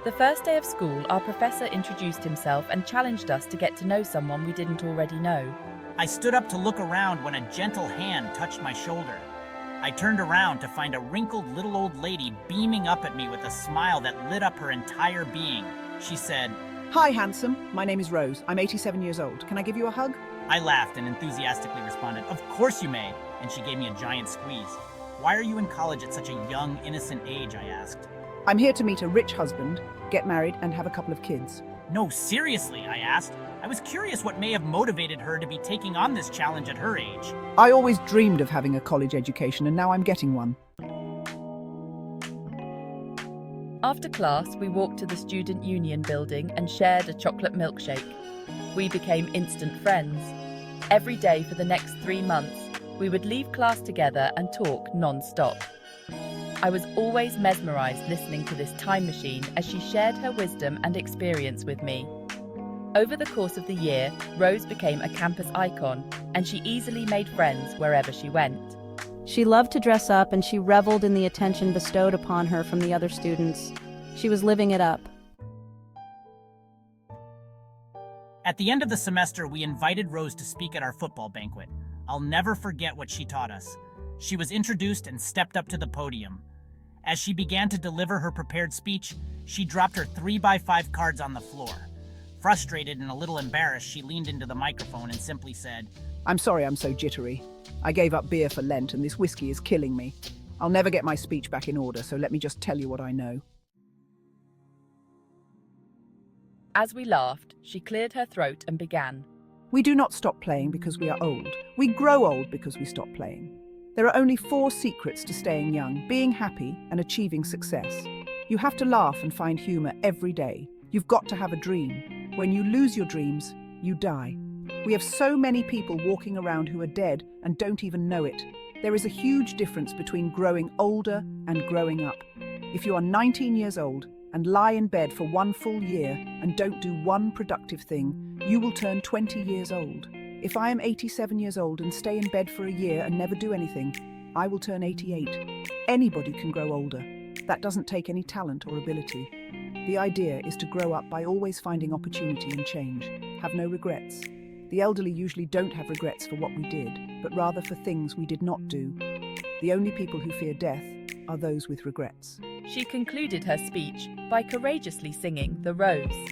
The first day of school, our professor introduced himself and challenged us to get to know someone we didn't already know. I stood up to look around when a gentle hand touched my shoulder. I turned around to find a wrinkled little old lady beaming up at me with a smile that lit up her entire being. She said, "Hi, handsome. My name is Rose. I'm 87 years old. Can I give you a hug?" I laughed and enthusiastically responded, "Of course you may," and she gave me a giant squeeze. "Why are you in college at such a young, innocent age?" I asked. "I'm here to meet a rich husband, get married, and have a couple of kids." "No, seriously," I asked. I was curious what may have motivated her to be taking on this challenge at her age. I always dreamed of having a college education, and now I'm getting one. After class, we walked to the Student Union building and shared a chocolate milkshake. We became instant friends. Every day for the next 3 months, we would leave class together and talk non-stop. I was always mesmerized listening to this time machine as she shared her wisdom and experience with me. Over the course of the year, Rose became a campus icon, and she easily made friends wherever she went. She loved to dress up, and she reveled in the attention bestowed upon her from the other students. She was living it up. At the end of the semester, we invited Rose to speak at our football banquet. I'll never forget what she taught us. She was introduced and stepped up to the podium. As she began to deliver her prepared speech, she dropped her 3x5 cards on the floor. Frustrated and a little embarrassed, she leaned into the microphone and simply said, "I'm sorry I'm so jittery. I gave up beer for Lent, and this whiskey is killing me. I'll never get my speech back in order, so let me just tell you what I know." As we laughed, she cleared her throat and began. We do not stop playing because we are old. We grow old because we stop playing. There are only 4 secrets to staying young, being happy, and achieving success. You have to laugh and find humor every day. You've got to have a dream. When you lose your dreams, you die. We have so many people walking around who are dead and don't even know it. There is a huge difference between growing older and growing up. If you are 19 years old and lie in bed for 1 full year and don't do one productive thing, you will turn 20 years old. If I am 87 years old and stay in bed for a year and never do anything, I will turn 88. Anybody can grow older. That doesn't take any talent or ability. The idea is to grow up by always finding opportunity and change. Have no regrets. The elderly usually don't have regrets for what we did, but rather for things we did not do. The only people who fear death are those with regrets. She concluded her speech by courageously singing The Rose.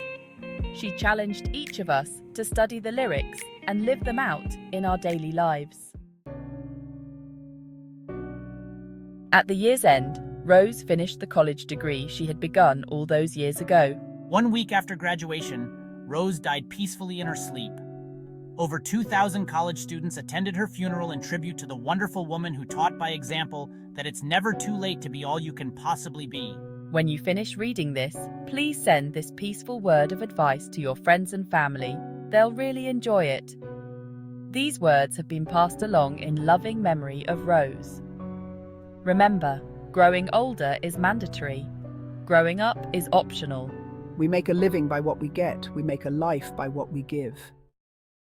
She challenged each of us to study the lyrics and live them out in our daily lives. At the year's end, Rose finished the college degree she had begun all those years ago. 1 week after graduation, Rose died peacefully in her sleep. Over 2,000 college students attended her funeral in tribute to the wonderful woman who taught by example that it's never too late to be all you can possibly be. When you finish reading this, please send this peaceful word of advice to your friends and family. They'll really enjoy it. These words have been passed along in loving memory of Rose. Remember, growing older is mandatory. Growing up is optional. We make a living by what we get. We make a life by what we give.